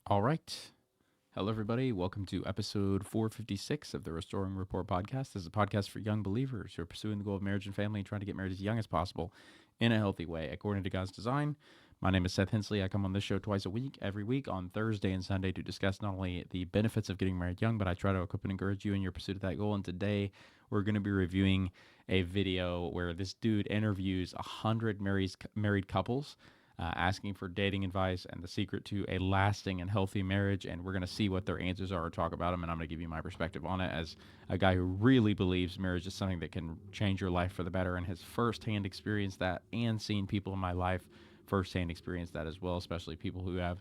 All right. Hello, everybody. Welcome to episode 456 of the Restoring Rapport podcast. This is a podcast for young believers who are pursuing the goal of marriage and family and trying to get married as young as possible in a healthy way, according to God's design. My name is Seth Hensley. I come on this show twice a week, every week on Thursday and Sunday to discuss not only the benefits of getting married young, but I try to equip and encourage you in your pursuit of that goal. And today we're going to be reviewing a video where this dude interviews 100 married couples asking for dating advice and the secret to a lasting and healthy marriage. And we're going to see what their answers are or talk about them. And I'm going to give you my perspective on it as a guy who really believes marriage is something that can change your life for the better and has firsthand experienced that and seen people in my life firsthand experience that as well, especially people who have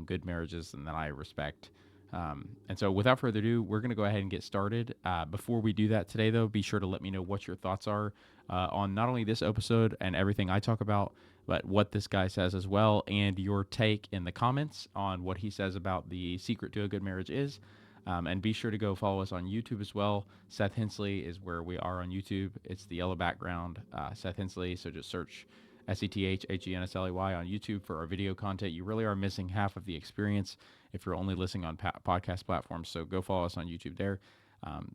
good marriages and that I respect. And so without further ado, we're going to go ahead and get started. Before we do that today, though, be sure to let me know what your thoughts are on not only this episode and everything I talk about, but what this guy says as well, and your take in the comments on what he says about the secret to a good marriage is. And be sure to go follow us on YouTube as well. Seth Hensley is where we are on YouTube. It's the yellow background, Seth Hensley. So just search SETHHENSLEY on YouTube for our video content. You really are missing half of the experience if you're only listening on podcast platforms. So go follow us on YouTube there.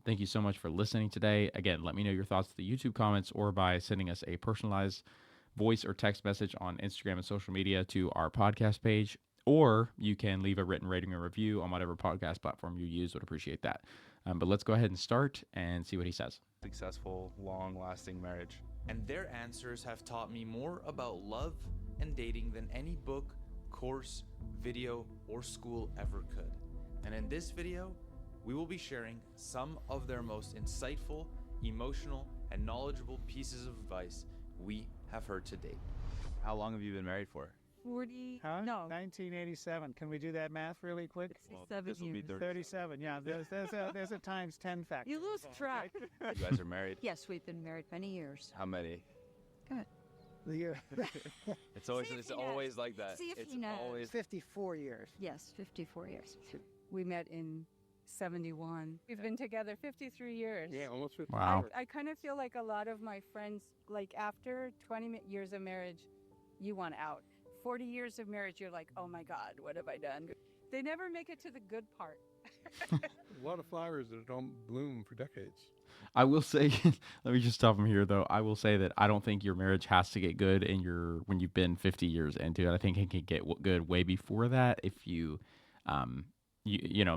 Thank you so much for listening today. Again, let me know your thoughts in the YouTube comments or by sending us a personalized voice or text message on Instagram and social media to our podcast page, or you can leave a written rating or review on whatever podcast platform you use. Would appreciate that. But let's go ahead and start and see what he says. Successful, long-lasting marriage. And their answers have taught me more about love and dating than any book, course, video, or school ever could. And in this video, we will be sharing some of their most insightful, emotional, and knowledgeable pieces of advice we have heard to date. How long have you been married for? 40, Huh? no, 1987. Can we do that math really quick? 67 this will be years. 37. Yeah, there's a times 10 factor. You lose track. You guys are married? Yes, we've been married many years. How many? Good. It's always See if it's he knows. always like that. See if it's he knows. always 54 years. Yes, 54 years. We met in 71. We've been together 53 years. Yeah, almost 50. Wow. I kind of feel like a lot of my friends, like after 20 years of marriage, you want out. 40 years of marriage, you're like, oh my God, what have I done? They never make it to the good part. A lot of flowers that don't bloom for decades. I will say, let me just stop him here though. I will say that I don't think your marriage has to get good when you've been 50 years into it. I think it can get good way before that if you,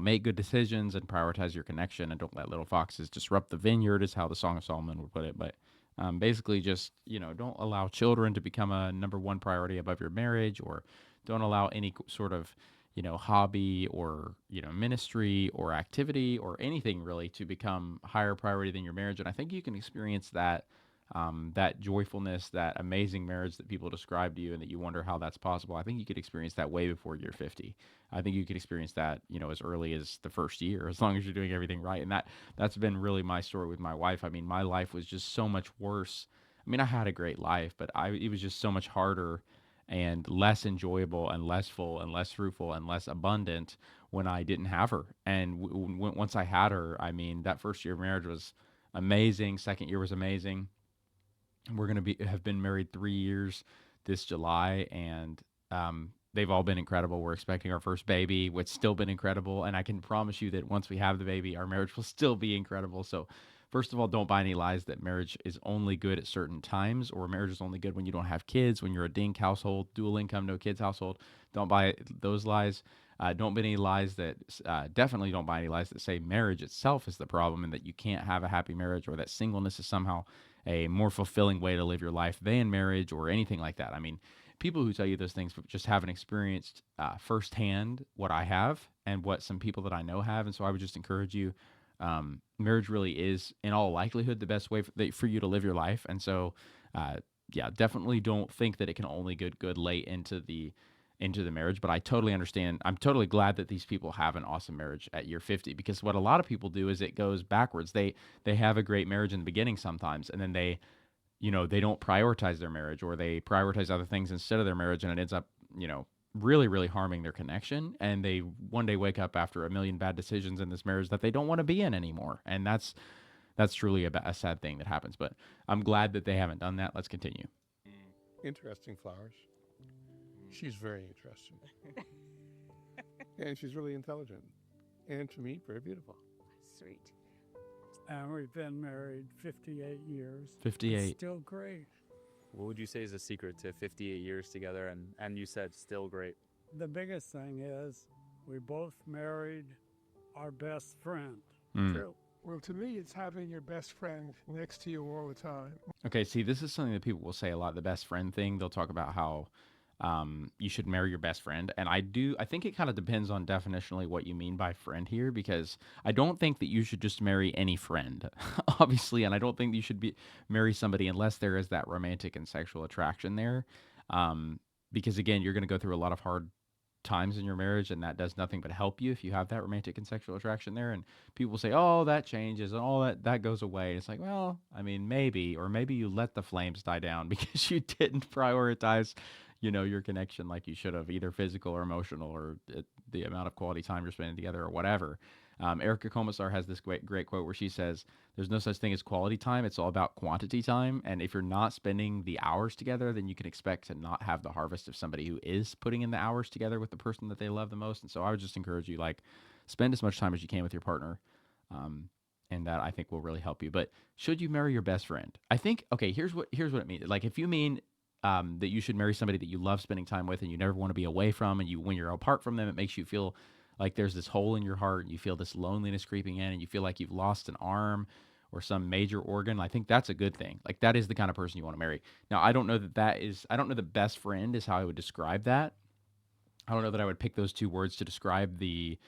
make good decisions and prioritize your connection and don't let little foxes disrupt the vineyard is how the Song of Solomon would put it. But basically just, don't allow children to become a number one priority above your marriage, or don't allow any sort of, hobby or, ministry or activity or anything really to become higher priority than your marriage. And I think you can experience that, that joyfulness, that amazing marriage that people describe to you and that you wonder how that's possible. I think you could experience that way before you're 50. I think you could experience that, as early as the first year, as long as you're doing everything right. And that's been really my story with my wife. I mean, my life was just so much worse. I mean, I had a great life, but it was just so much harder and less enjoyable and less full and less fruitful and less abundant when I didn't have her. And once I had her, I mean, that first year of marriage was amazing. Second year was amazing. We're going to have been married 3 years this July, and they've all been incredible. We're expecting our first baby, which still been incredible. And I can promise you that once we have the baby, our marriage will still be incredible. So first of all, don't buy any lies that marriage is only good at certain times, or marriage is only good when you don't have kids, when you're a dink household, dual income, no kids household. Don't buy those lies. Don't buy any lies that, definitely don't buy any lies that say marriage itself is the problem and that you can't have a happy marriage, or that singleness is somehow a more fulfilling way to live your life than marriage or anything like that. I mean, people who tell you those things just haven't experienced firsthand what I have and what some people that I know have. And so I would just encourage you, marriage really is in all likelihood the best way for you to live your life. And so, definitely don't think that it can only get good late into the marriage. But I totally understand. I'm totally glad that these people have an awesome marriage at year 50, because what a lot of people do is it goes backwards. They have a great marriage in the beginning sometimes, and then they don't prioritize their marriage, or they prioritize other things instead of their marriage, and it ends up, really, really harming their connection. And they one day wake up after a million bad decisions in this marriage that they don't want to be in anymore. And that's truly a sad thing that happens. But I'm glad that they haven't done that. Let's continue. Interesting flowers. She's very interesting. And she's really intelligent. And to me, very beautiful. Sweet. And we've been married 58 years. 58. It's still great. What would you say is the secret to 58 years together and you said still great? The biggest thing is we both married our best friend. Mm. True. Well, to me, it's having your best friend next to you all the time. Okay, see, this is something that people will say a lot. The best friend thing. They'll talk about how you should marry your best friend, and I think it kind of depends on definitionally what you mean by friend here, because I don't think that you should just marry any friend, obviously, and I don't think you should marry somebody unless there is that romantic and sexual attraction there, because again, you're going to go through a lot of hard times in your marriage, and that does nothing but help you if you have that romantic and sexual attraction there. And people say, oh, that changes and all that goes away. It's like, well, I mean, maybe, or maybe you let the flames die down because you didn't prioritize, your connection like you should have, either physical or emotional, or the amount of quality time you're spending together, or whatever. Erica Komisar has this great quote where she says, there's no such thing as quality time. It's all about quantity time. And if you're not spending the hours together, then you can expect to not have the harvest of somebody who is putting in the hours together with the person that they love the most. And so I would just encourage you, spend as much time as you can with your partner. And that, I think, will really help you. But should you marry your best friend? I think, okay, here's what it means. Like, if you mean that you should marry somebody that you love spending time with and you never want to be away from, and when you're apart from them, it makes you feel like there's this hole in your heart, and you feel this loneliness creeping in, and you feel like you've lost an arm or some major organ. I think that's a good thing. Like, that is the kind of person you want to marry. Now, I don't know that best friend is how I would describe that. I don't know that I would pick those two words to describe the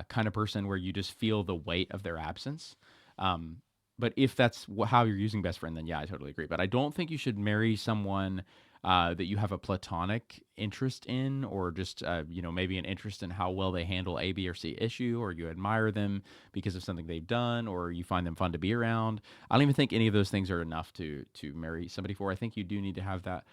kind of person where you just feel the weight of their absence. But if that's how you're using best friend, then yeah, I totally agree. But I don't think you should marry someone that you have a platonic interest in, or just, maybe an interest in how well they handle A, B, or C issue, or you admire them because of something they've done, or you find them fun to be around. I don't even think any of those things are enough to marry somebody for. I think you do need to have that.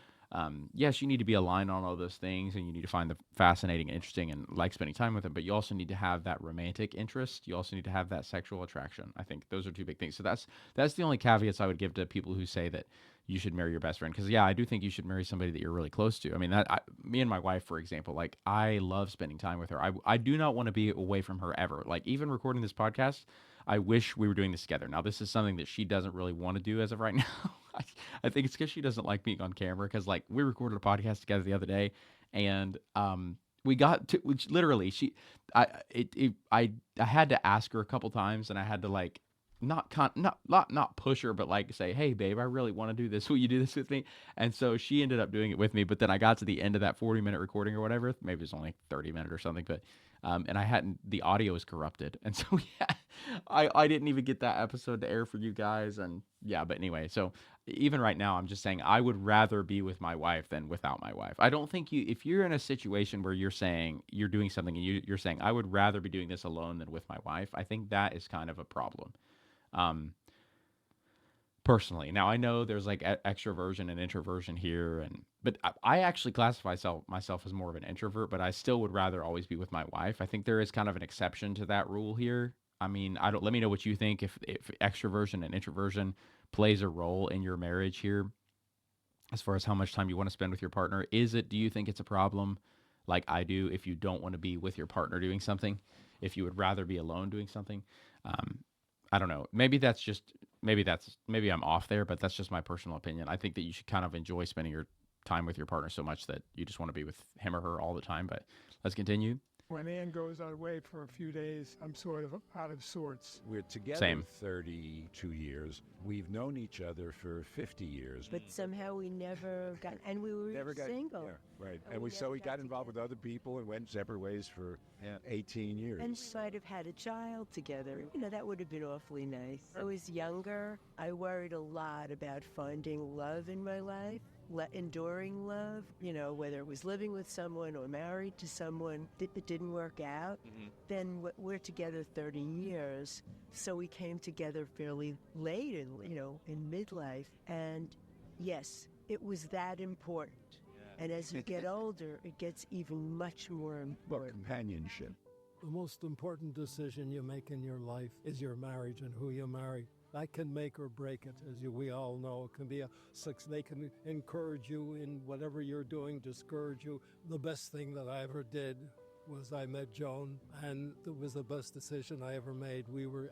Yes, you need to be aligned on all those things, and you need to find them fascinating and interesting and like spending time with them, but you also need to have that romantic interest. You also need to have that sexual attraction. I think those are two big things. So that's the only caveats I would give to people who say that you should marry your best friend. Because, yeah, I do think you should marry somebody that you're really close to. I mean, me and my wife, for example, I love spending time with her. I do not want to be away from her ever. Like, even recording this podcast, I wish we were doing this together. Now, this is something that she doesn't really want to do as of right now. I think it's because she doesn't like being on camera. Because, we recorded a podcast together the other day, and we got to, which literally I had to ask her a couple times, and I had to not push her, but say, hey babe, I really want to do this. Will you do this with me? And so she ended up doing it with me. But then I got to the end of that 40-minute recording or whatever. Maybe it was only 30 minutes or something, but and the audio is corrupted. And so yeah, I didn't even get that episode to air for you guys. And yeah, but anyway, so even right now, I'm just saying I would rather be with my wife than without my wife. I don't think if you're in a situation where you're saying you're doing something and you're saying, I would rather be doing this alone than with my wife, I think that is kind of a problem. Personally, now I know there's extroversion and introversion here, but I actually classify myself as more of an introvert, but I still would rather always be with my wife. I think there is kind of an exception to that rule here. I mean, let me know what you think, if extroversion and introversion plays a role in your marriage here, as far as how much time you want to spend with your partner. Do you think it's a problem, like I do, if you don't want to be with your partner doing something, if you would rather be alone doing something? I don't know. Maybe I'm off there, but that's just my personal opinion. I think that you should kind of enjoy spending your time with your partner so much that you just want to be with him or her all the time. But let's continue. When Ann goes away for a few days, I'm sort of out of sorts. We're together Same. 32 years. We've known each other for 50 years. But somehow we never got, and we were single. Yeah, right. And we we got involved with other people and went separate ways for 18 years. And might have had a child together. That would have been awfully nice. I was younger. I worried a lot about finding love in my life. Enduring love, whether it was living with someone or married to someone that didn't work out. Mm-hmm. Then we're together 30 years, so we came together fairly late in midlife. And yes, it was that important. Yeah. And as you get older, it gets even much more important. Well, companionship. The most important decision you make in your life is your marriage and who you marry. That can make or break it, as we all know. It can be they can encourage you in whatever you're doing, discourage you. The best thing that I ever did was I met Joan, and it was the best decision I ever made.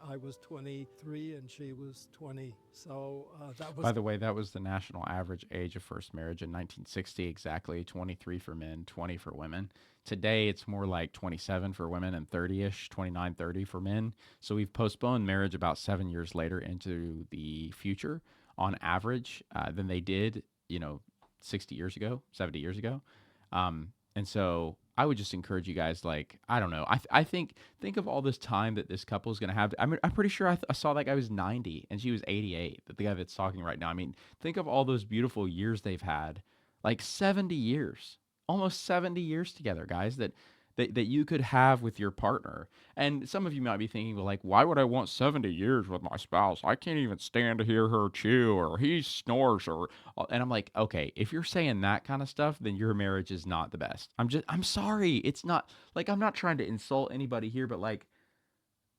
I was 23 and she was 20, so that was. By the way, that was the national average age of first marriage in 1960, exactly 23 for men, 20 for women. Today, it's more like 27 for women and 30-ish, 29, 30 for men. So we've postponed marriage about 7 years later into the future on average than they did, 60 years ago, 70 years ago. And so I would just encourage you guys, like, I don't know. I think of all this time that this couple is going to have. I mean, I'm pretty sure I saw that guy was 90 and she was 88. The guy that's talking right now. I mean, think of all those beautiful years they've had, like 70 years, almost 70 years together, guys. That you could have with your partner. And some of you might be thinking, well, like, why would I want 70 years with my spouse? I can't even stand to hear her chew or he snores or and I'm like, okay, if you're saying that kind of stuff, then your marriage is not the best. I'm sorry. It's not like I'm not trying to insult anybody here, but like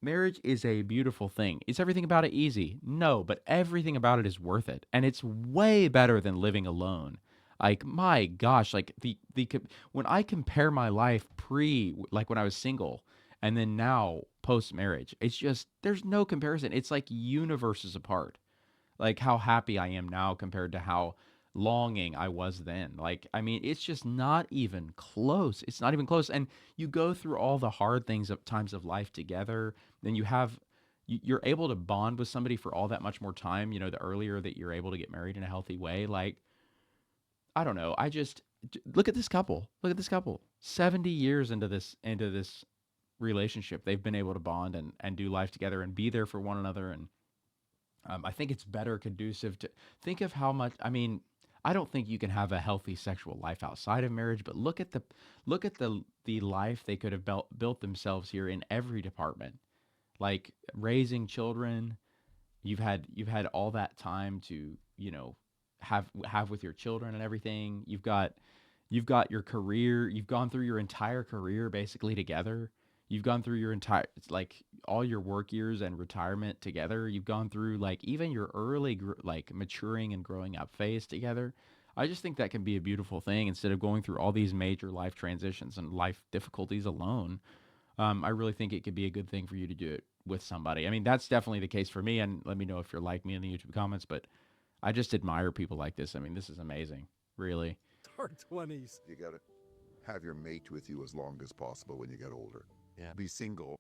marriage is a beautiful thing. Is everything about it easy? No, but everything about it is worth it. And it's way better than living alone. Like my gosh, like when I compare my life like when I was single and then now post marriage, it's just there's no comparison. It's like universes apart. Like how happy I am now compared to how longing I was then. Like, I mean, it's just not even close. It's not even close. And you go through all the hard things of times of life together, then you're able to bond with somebody for all that much more time, the earlier that you're able to get married in a healthy way. Like, I don't know. Look at this couple. Look at this couple. 70 years into this relationship, they've been able to bond and do life together and be there for one another. And I think it's better conducive to think of how much. I mean, I don't think you can have a healthy sexual life outside of marriage, but look at the life they could have built themselves here in every department, like raising children. You've had all that time to have with your children and everything. You've got your career. You've gone through your entire career basically together. You've gone through your entire it's like all your work years and retirement together. You've gone through like even your early like maturing and growing up phase together. I just think that can be a beautiful thing instead of going through all these major life transitions and life difficulties alone. I really think it could be a good thing for you to do it with somebody. I mean, that's definitely the case for me. And let me know if you're like me in the YouTube comments. But I just admire people like this. I mean, this is amazing, really. Our 20s. You got to have your mate with you as long as possible when you get older. Yeah. Be single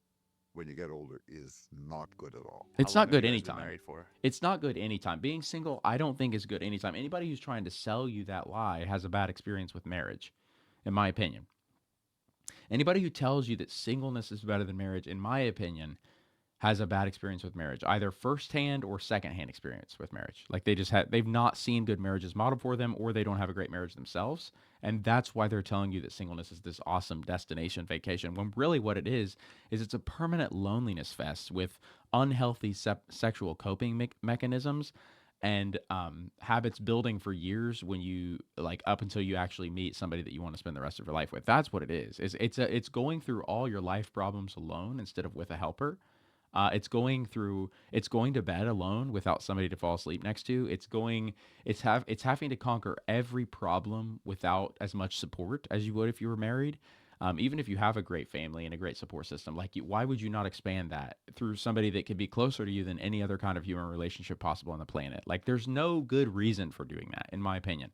when you get older is not good at all. It's How long not good have you guys been anytime. married for? It's not good anytime. Being single, I don't think is good anytime. Anybody who's trying to sell you that lie has a bad experience with marriage, in my opinion. Anybody who tells you that singleness is better than marriage, in my opinion, has a bad experience with marriage, either firsthand or secondhand experience with marriage. Like they've not seen good marriages modeled for them, or they don't have a great marriage themselves. And that's why they're telling you that singleness is this awesome destination vacation. When really what it is it's a permanent loneliness fest with unhealthy sexual coping mechanisms and habits building for years when you like up until you actually meet somebody that you want to spend the rest of your life with. That's what it is. It's going through all your life problems alone instead of with a helper. It's going to bed alone without somebody to fall asleep next to. It's having to conquer every problem without as much support as you would if you were married. Even if you have a great family and a great support system, why would you not expand that through somebody that could be closer to you than any other kind of human relationship possible on the planet? Like, there's no good reason for doing that, in my opinion.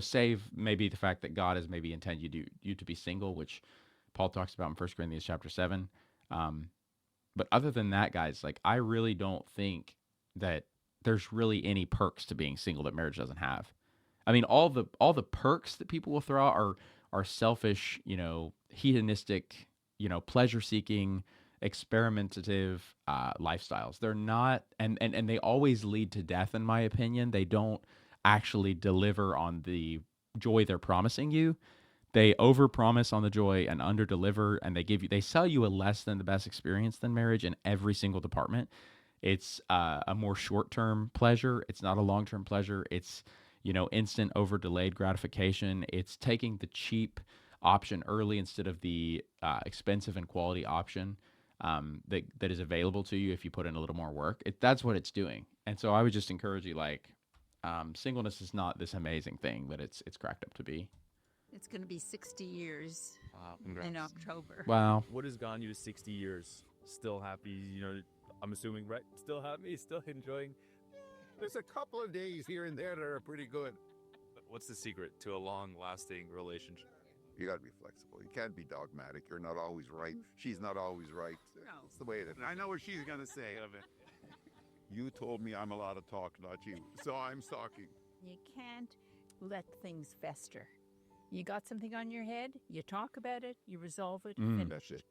Save maybe the fact that God has maybe intended you to be single, which Paul talks about in 1 Corinthians chapter 7. But other than that, guys, like I really don't think that there's really any perks to being single that marriage doesn't have. I mean, all the perks that people will throw out are selfish, hedonistic, pleasure seeking, experimentative lifestyles. They're not, and they always lead to death, in my opinion. They don't actually deliver on the joy they're promising you. They overpromise on the joy and underdeliver, and they sell you a less than the best experience than marriage in every single department. It's a more short-term pleasure. It's not a long-term pleasure. It's instant over delayed gratification. It's taking the cheap option early instead of the expensive and quality option that is available to you if you put in a little more work. That's what it's doing. And so I would just encourage you, singleness is not this amazing thing that it's cracked up to be. It's going to be 60 years. Wow, congrats. in October. Wow. What has gotten you to 60 years? Still happy, you know, I'm assuming, right? Still happy, still enjoying. There's a couple of days here and there that are pretty good. What's the secret to a long-lasting relationship? You got to be flexible. You can't be dogmatic. You're not always right. She's not always right. It's the way it is. I know what she's going to say. You told me I'm allowed to talk, not you. So I'm talking. You can't let things fester. You got something on your head, you talk about it, you resolve it, finish That's it.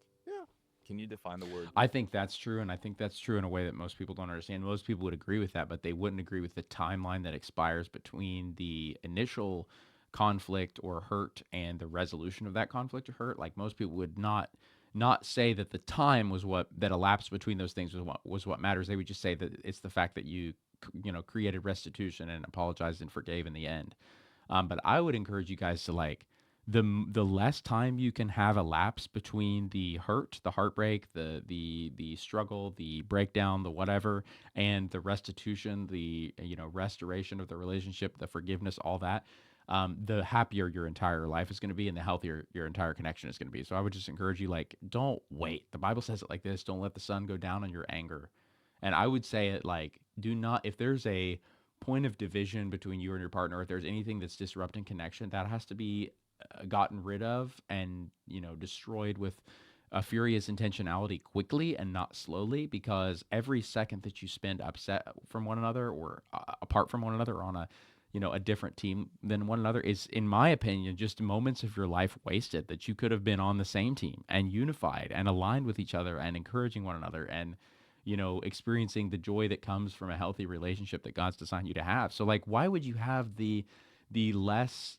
Can you define the word? I think that's true, and I think that's true in a way that most people don't understand. Most people would agree with that, but they wouldn't agree with the timeline that expires between the initial conflict or hurt and the resolution of that conflict or hurt. Like most people would not say that the time was what that elapsed between those things was what matters. They would just say that it's the fact that you created restitution and apologized and forgave in the end. But I would encourage you guys to like the less time you can have elapsed between the hurt, the heartbreak, the struggle, the breakdown, the whatever, and the restitution, the restoration of the relationship, the forgiveness, all that, the happier your entire life is going to be, and the healthier your entire connection is going to be. So I would just encourage you, like, don't wait. The Bible says it like this: "Don't let the sun go down on your anger." And I would say it like, do not, if there's a point of division between you and your partner, if there's anything that's disrupting connection, that has to be gotten rid of and destroyed with a furious intentionality quickly and not slowly, because every second that you spend upset from one another or apart from one another or on a different team than one another is, in my opinion, just moments of your life wasted that you could have been on the same team and unified and aligned with each other and encouraging one another and experiencing the joy that comes from a healthy relationship that God's designed you to have. So like, why would you have the less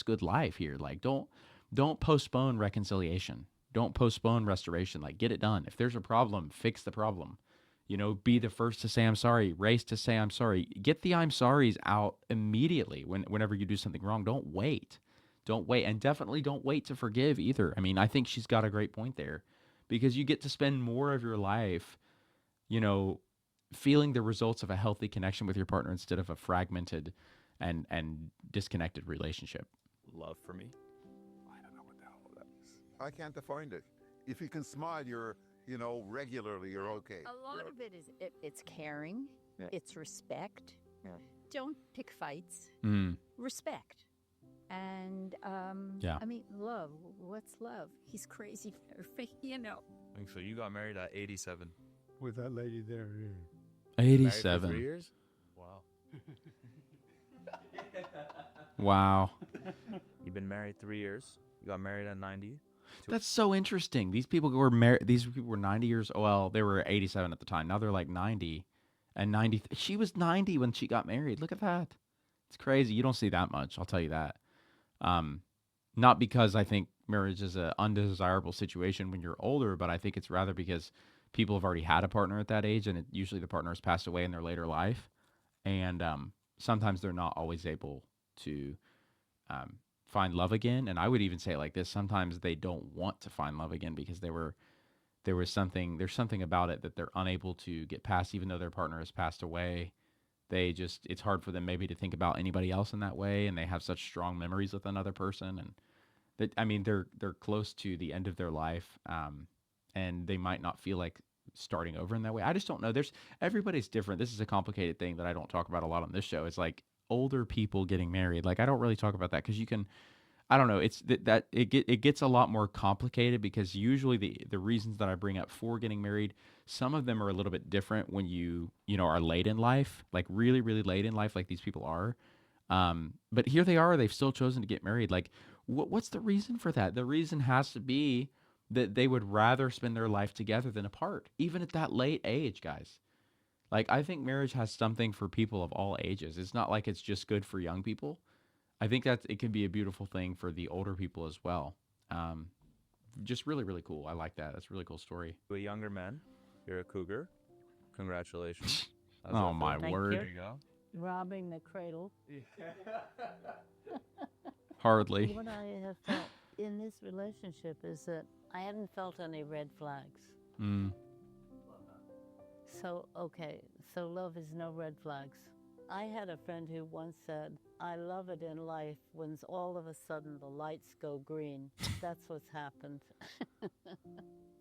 good life here? Like, don't postpone reconciliation. Don't postpone restoration. Like, get it done. If there's a problem, fix the problem. Be the first to say I'm sorry. Race to say I'm sorry. Get the I'm sorries out immediately whenever you do something wrong. Don't wait. Don't wait. And definitely don't wait to forgive either. I mean, I think she's got a great point there, because you get to spend more of your life feeling the results of a healthy connection with your partner instead of a fragmented and disconnected relationship. Love for me. I don't know what the hell that is. I can't define it. If you can smile, regularly, you're okay. A lot of it is it's caring, it's respect. Don't pick fights. Respect. And I mean, love. What's love? He's crazy perfect, So you got married at 87. With that lady there. 87. Married for 3 years? Wow. Wow. You've been married 3 years. You got married at 90. That's so interesting. These people were married. These people were 90 years. Well, they were 87 at the time. Now they're like 90 and 90. She was 90 when she got married. Look at that. It's crazy. You don't see that much. I'll tell you that. Not because I think marriage is an undesirable situation when you're older, but I think it's rather because people have already had a partner at that age, and usually the partner has passed away in their later life. And sometimes they're not always able to find love again. And I would even say it like this: sometimes they don't want to find love again because there's something about it that they're unable to get past, even though their partner has passed away. It's hard for them maybe to think about anybody else in that way, and they have such strong memories with another person, and they're close to the end of their life, and they might not feel like starting over in that way. I just don't know. Everybody's different. This is a complicated thing that I don't talk about a lot on this show. It's like older people getting married. Like, I don't really talk about that because I don't know. It's that it gets a lot more complicated, because usually the reasons that I bring up for getting married, some of them are a little bit different when you are late in life, like really, really late in life, like these people are. But here they are. They've still chosen to get married. Like, what's the reason for that? The reason has to be that they would rather spend their life together than apart, even at that late age, guys. Like, I think marriage has something for people of all ages. It's not like it's just good for young people. I think that it can be a beautiful thing for the older people as well. Just really, really cool. I like that. That's a really cool story. To a younger man, you're a cougar. Congratulations. Oh, my word. There you go. Robbing the cradle. Hardly. What I have felt in this relationship is that I hadn't felt any red flags. So, okay, so love is no red flags. I had a friend who once said, I love it in life when all of a sudden the lights go green. That's what's happened.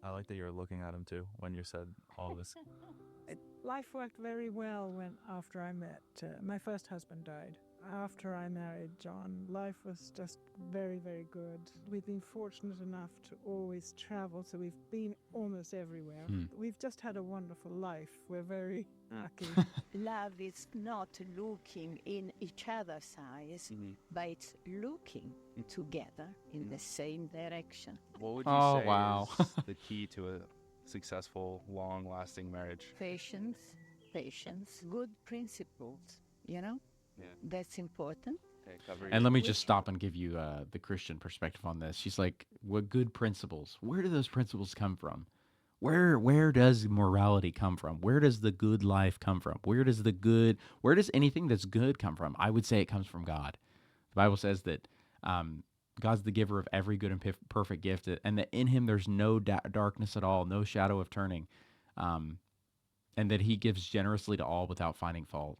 I like that you're looking at him too when you said all this. Life worked very well when after I met my first husband died. After I married John, life was just very, very good. We've been fortunate enough to always travel, so we've been almost everywhere. We've just had a wonderful life. We're very lucky. Love is not looking in each other's eyes, but it's looking together in the same direction. What would you say is the key to a successful, long-lasting marriage? Patience, good principles, you know? Yeah. That's important. And let me just stop and give you the Christian perspective on this. She's like, what good principles? Where do those principles come from? Where does morality come from? Where does the good life come from? Where does anything that's good come from? I would say it comes from God. The Bible says that God's the giver of every good and perfect gift, and that in him there's no darkness at all, no shadow of turning, and that he gives generously to all without finding fault.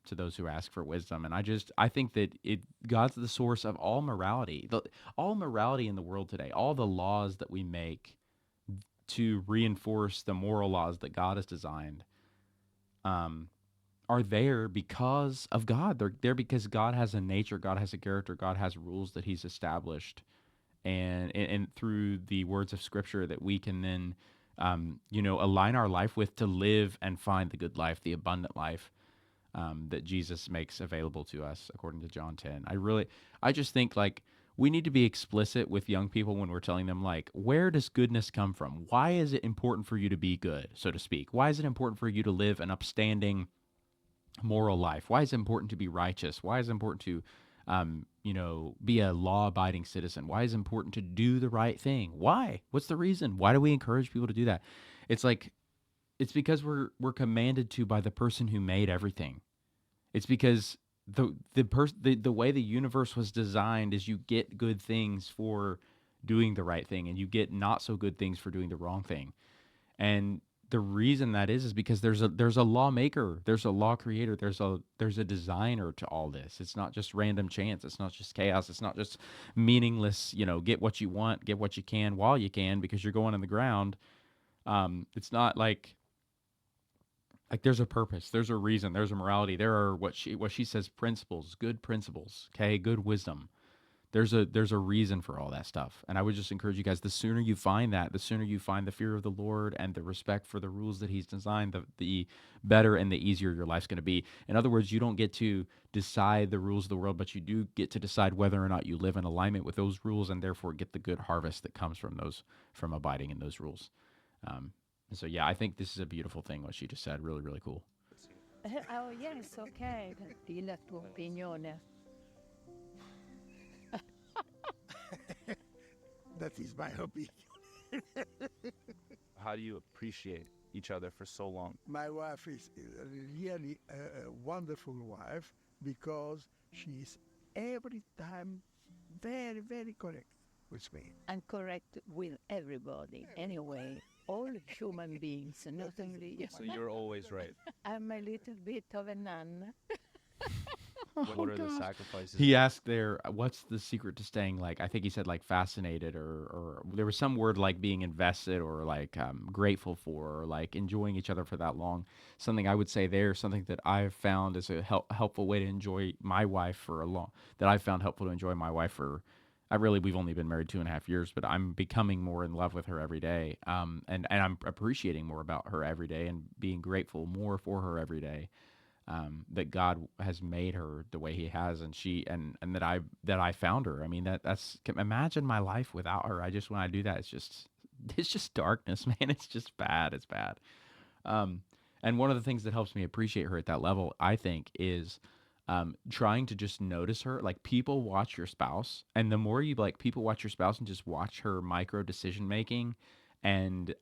To those who ask for wisdom. And I think that God's the source of all morality. All morality in the world today, all the laws that we make to reinforce the moral laws that God has designed, are there because of God. They're there because God has a nature, God has a character, God has rules that he's established. And through the words of Scripture that we can then, align our life with to live and find the good life, the abundant life. That Jesus makes available to us, according to John 10. I just think like we need to be explicit with young people when we're telling them like, where does goodness come from? Why is it important for you to be good, so to speak? Why is it important for you to live an upstanding moral life? Why is it important to be righteous? Why is it important to, be a law-abiding citizen? Why is it important to do the right thing? Why? What's the reason? Why do we encourage people to do that? It's because we're commanded to by the person who made everything. It's because the way the universe was designed is you get good things for doing the right thing, and you get not so good things for doing the wrong thing. And the reason that is because there's a lawmaker, there's a law creator, there's a designer to all this. It's not just random chance. It's not just chaos. It's not just meaningless. Get what you want, get what you can while you can because you're going in the ground. It's not like there's a purpose, there's a reason, there's a morality. There are what she says principles, good principles, okay, good wisdom. There's a reason for all that stuff. And I would just encourage you guys, the sooner you find that, the sooner you find the fear of the Lord and the respect for the rules that he's designed, the better and the easier your life's going to be. In other words, you don't get to decide the rules of the world, but you do get to decide whether or not you live in alignment with those rules and therefore get the good harvest that comes from abiding in those rules. And so, yeah, I think this is a beautiful thing, what she just said. Really, really cool. Oh, yes, okay. Di la tua opinione. That is my opinion. How do you appreciate each other for so long? My wife is really a wonderful wife because she is every time very, very correct with me. I'm correct with everybody. Anyway, all human beings, not only... So you're always right. I'm a little bit of a nun. What are the sacrifices? He asked there, what's the secret to staying, like, I think he said, like, fascinated, or there was some word like being invested or, like, grateful for, or, like, enjoying each other for that long. Something I would say there, something that I've found is a helpful way to enjoy my wife that I've found helpful to enjoy my wife for, we've only been married 2.5 years, but I'm becoming more in love with her every day. And I'm appreciating more about her every day and being grateful more for her every day. That God has made her the way he has, and that I found her. I mean, that's imagine my life without her. When I do that, it's just darkness, man. It's just bad. It's bad. And one of the things that helps me appreciate her at that level, I think, is trying to just notice her. Like, people watch your spouse, and the more you people watch your spouse and just watch her micro decision making, and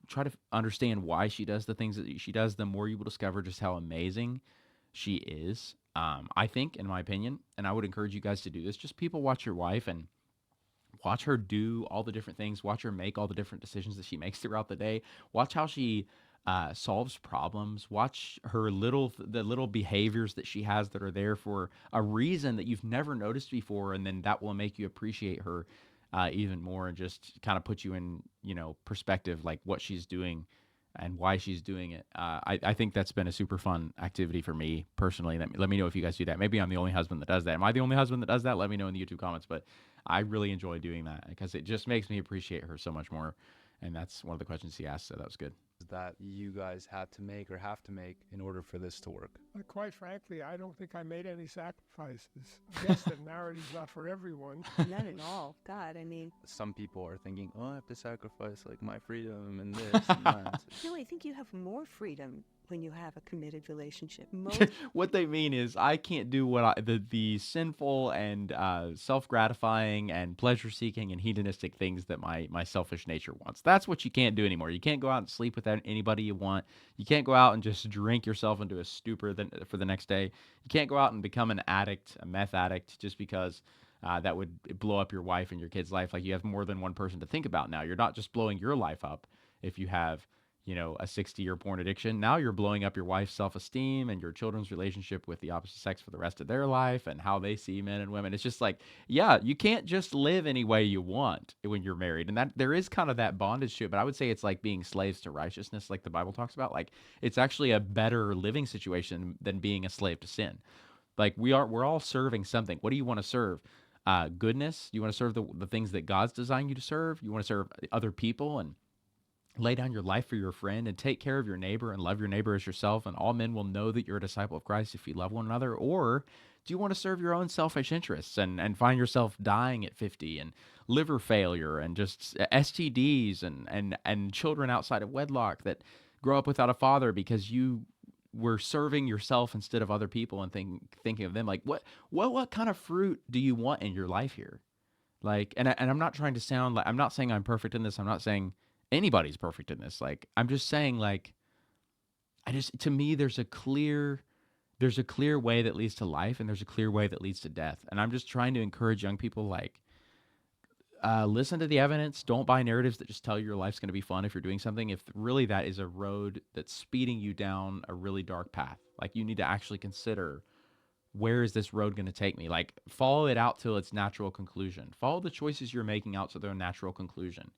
try to understand why she does the things that she does, the more you will discover just how amazing she is. I think, in my opinion, and I would encourage you guys to do this, just people watch your wife and watch her do all the different things, watch her make all the different decisions that she makes throughout the day, watch how she solves problems. Watch her the little behaviors that she has that are there for a reason that you've never noticed before, and then that will make you appreciate her even more, and just kind of put you in perspective, like what she's doing and why she's doing it. I think that's been a super fun activity for me personally. Let me know if you guys do that. Maybe I'm the only husband that does that. Am I the only husband that does that? Let me know in the YouTube comments. But I really enjoy doing that because it just makes me appreciate her so much more. And that's one of the questions he asked, so that was good. That you guys had to make or have to make in order for this to work? Quite frankly, I don't think I made any sacrifices. I guess that marriage is not for everyone. Not at all. God, I mean. Some people are thinking, oh, I have to sacrifice like my freedom and this and that. No, I think you have more freedom when you have a committed relationship. What they mean is I can't do what the sinful and self-gratifying and pleasure-seeking and hedonistic things that my selfish nature wants. That's what you can't do anymore. You can't go out and sleep with anybody you want. You can't go out and just drink yourself into a stupor for the next day. You can't go out and become an addict, a meth addict, just because that would blow up your wife and your kid's life. Like, you have more than one person to think about now. You're not just blowing your life up if you have a 60-year porn addiction. Now you're blowing up your wife's self-esteem and your children's relationship with the opposite sex for the rest of their life and how they see men and women. It's just like, yeah, you can't just live any way you want when you're married. And that there is kind of that bondage to it, but I would say it's like being slaves to righteousness, like the Bible talks about. Like, it's actually a better living situation than being a slave to sin. Like, we're all serving something. What do you want to serve? Goodness? You want to serve the things that God's designed you to serve? You want to serve other people and lay down your life for your friend and take care of your neighbor and love your neighbor as yourself, and all men will know that you're a disciple of Christ if you love one another? Or do you want to serve your own selfish interests and find yourself dying at 50 and liver failure and just STDs and children outside of wedlock that grow up without a father because you were serving yourself instead of other people and thinking of them? Like, what kind of fruit do you want in your life here? Like, and I'm not trying to sound like, I'm not saying I'm perfect in this. I'm not saying anybody's perfect in this. Like, I'm just saying, like, to me, there's a clear way that leads to life, and there's a clear way that leads to death. And I'm just trying to encourage young people, like, listen to the evidence. Don't buy narratives that just tell you your life's going to be fun if you're doing something. If really that is a road that's speeding you down a really dark path, like, you need to actually consider, where is this road going to take me? Like, follow it out till its natural conclusion. Follow the choices you're making out to their natural conclusion.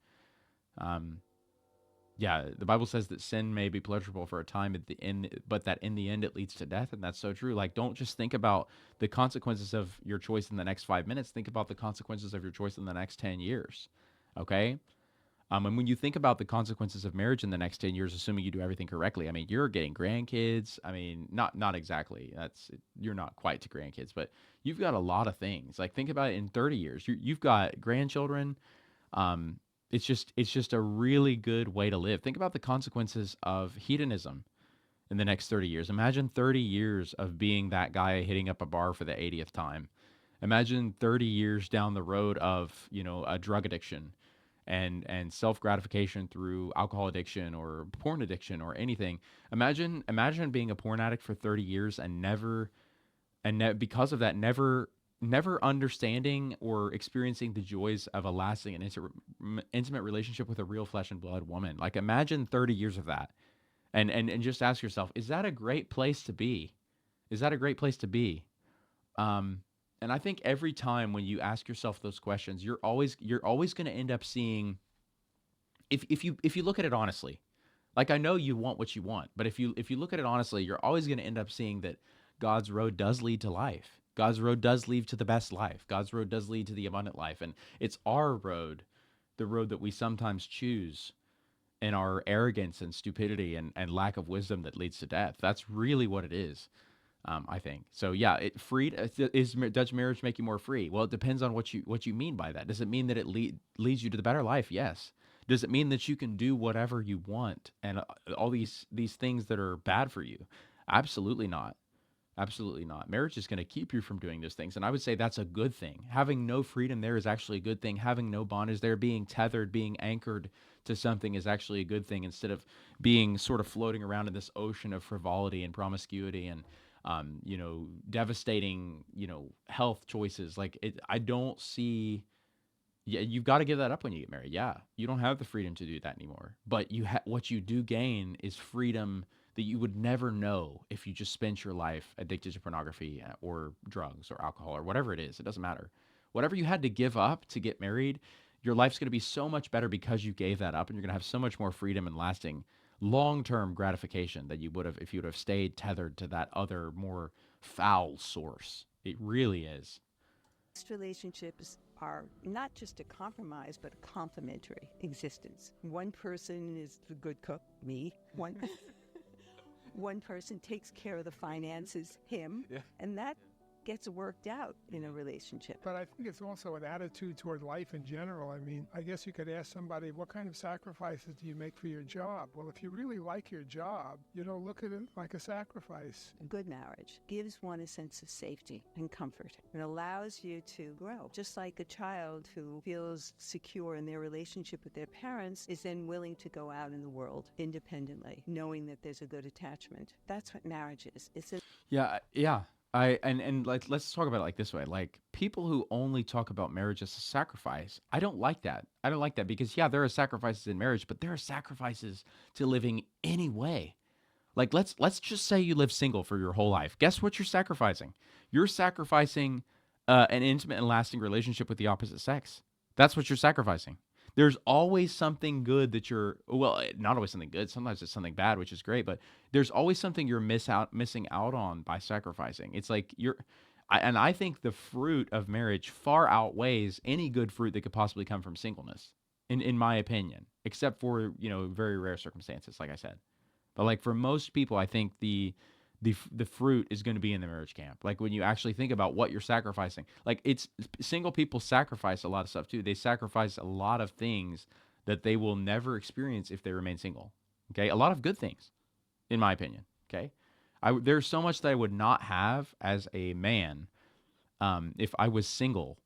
Yeah, the Bible says that sin may be pleasurable for a time at the end, but that in the end it leads to death, and that's so true. Like, don't just think about the consequences of your choice in the next 5 minutes. Think about the consequences of your choice in the next 10 years. Okay? And when you think about the consequences of marriage in the next 10 years, assuming you do everything correctly, I mean, you're getting grandkids. I mean, not exactly. You're not quite to grandkids, but you've got a lot of things. Like, think about it in 30 years. You've got grandchildren. It's just a really good way to live. Think about the consequences of hedonism in the next 30 years. Imagine 30 years of being that guy hitting up a bar for the 80th time. Imagine 30 years down the road of, a drug addiction and self-gratification through alcohol addiction or porn addiction or anything. Imagine being a porn addict for 30 years and because of that, never understanding or experiencing the joys of a lasting and intimate relationship with a real flesh and blood woman. Like, imagine 30 years of that, and just ask yourself, is that a great place to be? Is that a great place to be? And I think every time when you ask yourself those questions, you're always going to end up seeing, if you look at it honestly, like, I know you want what you want, but if you look at it honestly, you're always going to end up seeing that God's road does lead to life. God's road does lead to the best life. God's road does lead to the abundant life. And it's our road, the road that we sometimes choose in our arrogance and stupidity and lack of wisdom, that leads to death. That's really what it is, I think. So yeah, does marriage make you more free? Well, it depends on what you mean by that. Does it mean that it leads you to the better life? Yes. Does it mean that you can do whatever you want and all these things that are bad for you? Absolutely not. Absolutely not. Marriage is going to keep you from doing those things. And I would say that's a good thing. Having no freedom there is actually a good thing. Having no bondage there, being tethered, being anchored to something, is actually a good thing, instead of being sort of floating around in this ocean of frivolity and promiscuity and, devastating, health choices. Like, I don't see, Yeah, you've got to give that up when you get married. Yeah, you don't have the freedom to do that anymore. But what you do gain is freedom that you would never know if you just spent your life addicted to pornography or drugs or alcohol or whatever it is. It doesn't matter. Whatever you had to give up to get married, your life's going to be so much better because you gave that up, and you're going to have so much more freedom and lasting long-term gratification than you would have if you would have stayed tethered to that other more foul source. It really is. Relationships are not just a compromise, but a complementary existence. One person is the good cook, me. One person takes care of the finances, him, and that gets worked out in a relationship. But I think it's also an attitude toward life in general. I mean, I guess you could ask somebody, what kind of sacrifices do you make for your job? Well, if you really like your job, you don't look at it like a sacrifice. A good marriage gives one a sense of safety and comfort. It allows you to grow. Just like a child who feels secure in their relationship with their parents is then willing to go out in the world independently, knowing that there's a good attachment. That's what marriage is. Yeah. And like, let's talk about it like this way. Like, people who only talk about marriage as a sacrifice, I don't like that. I don't like that because there are sacrifices in marriage, but there are sacrifices to living any way. Like, let's just say you live single for your whole life. Guess what you're sacrificing? You're sacrificing an intimate and lasting relationship with the opposite sex. That's what you're sacrificing. There's always something good that not always something good. Sometimes it's something bad, which is great, but there's always something you're missing out on by sacrificing. It's like I think the fruit of marriage far outweighs any good fruit that could possibly come from singleness, in my opinion, except for, very rare circumstances, like I said. But like for most people, I think the fruit is going to be in the marriage camp. Like when you actually think about what you're sacrificing, like single people sacrifice a lot of stuff too. They sacrifice a lot of things that they will never experience if they remain single. Okay. A lot of good things, in my opinion. Okay. There's so much that I would not have as a man if I was single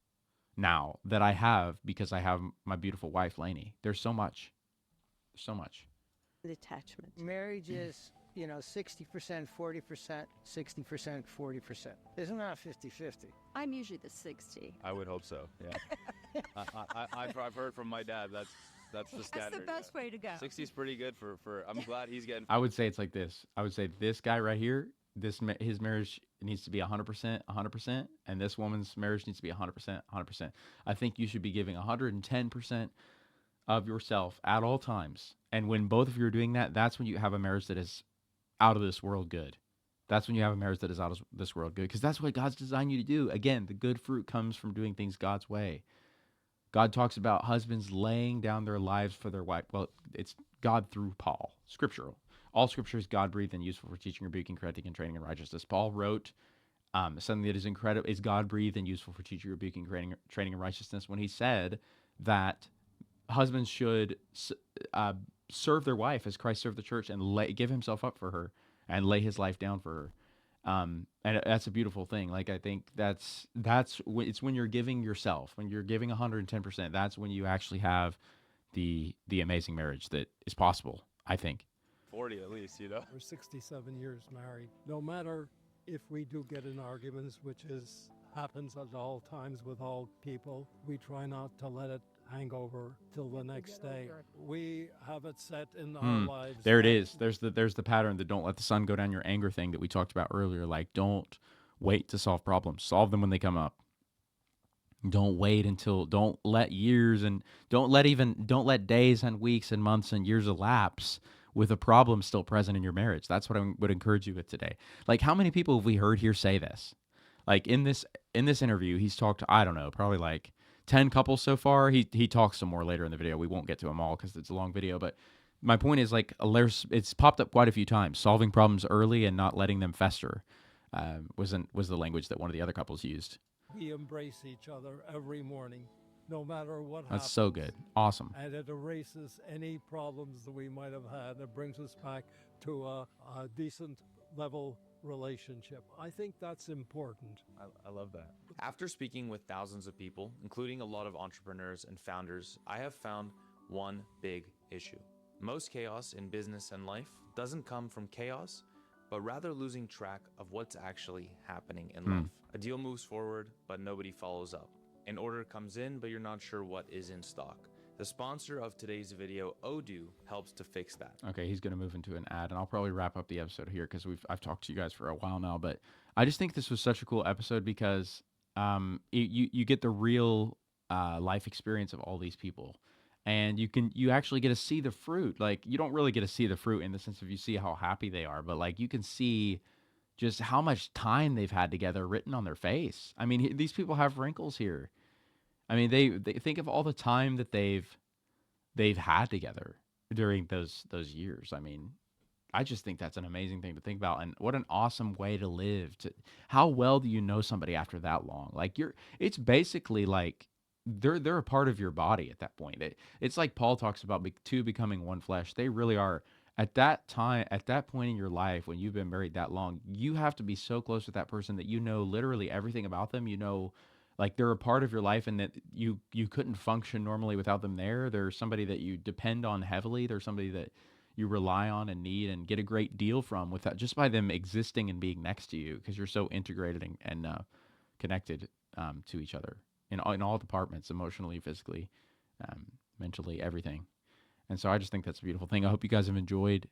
now that I have because I have my beautiful wife, Lainey. There's so much. So much. Attachment. Marriage is, 60%, 40%, 60%, 40%. Isn't that 50-50? I'm usually the 60. I would hope so. Yeah. I've heard from my dad. That's the standard. That's the best way to go. 60 is pretty good for. I'm glad he's getting. I would say it's like this. I would say this guy right here, his marriage needs to be 100%, 100%, and this woman's marriage needs to be 100%, 100%. I think you should be giving 110% of yourself at all times. And when both of you are doing that, that's when you have a marriage that is out of this world good. That's when you have a marriage that is out of this world good, because that's what God's designed you to do. Again, the good fruit comes from doing things God's way. God talks about husbands laying down their lives for their wife. Well, it's God through Paul, scriptural. All scripture is God-breathed and useful for teaching, rebuking, correcting, and training in righteousness. Paul wrote something that is incredible, is God-breathed and useful for teaching, rebuking, training in righteousness, when he said that husbands should serve their wife as Christ served the church and give himself up for her and lay his life down for her. And that's a beautiful thing. Like, I think it's when you're giving yourself, when you're giving 110%, that's when you actually have the amazing marriage that is possible, I think. 40 at least, We're 67 years married. No matter if we do get in arguments, which happens at all times with all people, we try not to let it hang over till the next day. We have it set in our lives. There it is. There's the pattern, that don't let the sun go down your anger thing that we talked about earlier. Like, don't wait to solve problems. Solve them when they come up. Don't let years and don't let days and weeks and months and years elapse with a problem still present in your marriage. That's what I would encourage you with today. Like, how many people have we heard here say this? Like, in this interview, he's talked to, I don't know, probably like 10 couples so far. He talks some more later in the video. We won't get to them all because it's a long video. But my point is, like, it's popped up quite a few times. Solving problems early and not letting them fester was the language that one of the other couples used. We embrace each other every morning, no matter what happens. That's so good. Awesome. And it erases any problems that we might have had. It brings us back to a decent level relationship. I think that's important. I love that. After speaking with thousands of people, including a lot of entrepreneurs and founders, I have found one big issue. Most chaos in business and life doesn't come from chaos, but rather losing track of what's actually happening in life. A deal moves forward, but nobody follows up. An order comes in, but you're not sure what is in stock. The sponsor of today's video, Odoo, helps to fix that. Okay, he's going to move into an ad, and I'll probably wrap up the episode here because I've talked to you guys for a while now. But I just think this was such a cool episode because you get the real life experience of all these people, and you actually get to see the fruit. Like, you don't really get to see the fruit in the sense of you see how happy they are, but like you can see just how much time they've had together written on their face. I mean, these people have wrinkles here. I mean, they think of all the time that they've had together during those years. I mean, I just think that's an amazing thing to think about, and what an awesome way to live. How well do you know somebody after that long? Like, it's basically like they're a part of your body at that point. It's like Paul talks about two becoming one flesh. They really are. At that time, at that point in your life, when you've been married that long, you have to be so close with that person that you know literally everything about them. You know, like, they're a part of your life, and that you couldn't function normally without them there. They're somebody that you depend on heavily. They're somebody that you rely on and need and get a great deal from without just by them existing and being next to you, because you're so integrated and connected to each other in all departments, emotionally, physically, mentally, everything. And so I just think that's a beautiful thing. I hope you guys have enjoyed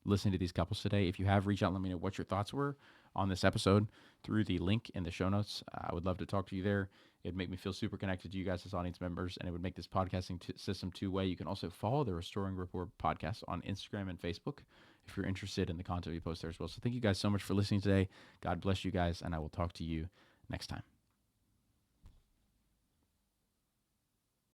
listening to these couples today. If you have, reach out and let me know what your thoughts were on this episode through the link in the show notes. I would love to talk to you there. It'd make me feel super connected to you guys as audience members, and it would make this podcasting system two-way. You can also follow the Restoring Rapport podcast on Instagram and Facebook if you're interested in the content we post there as well. So thank you guys so much for listening today. God bless you guys, and I will talk to you next time.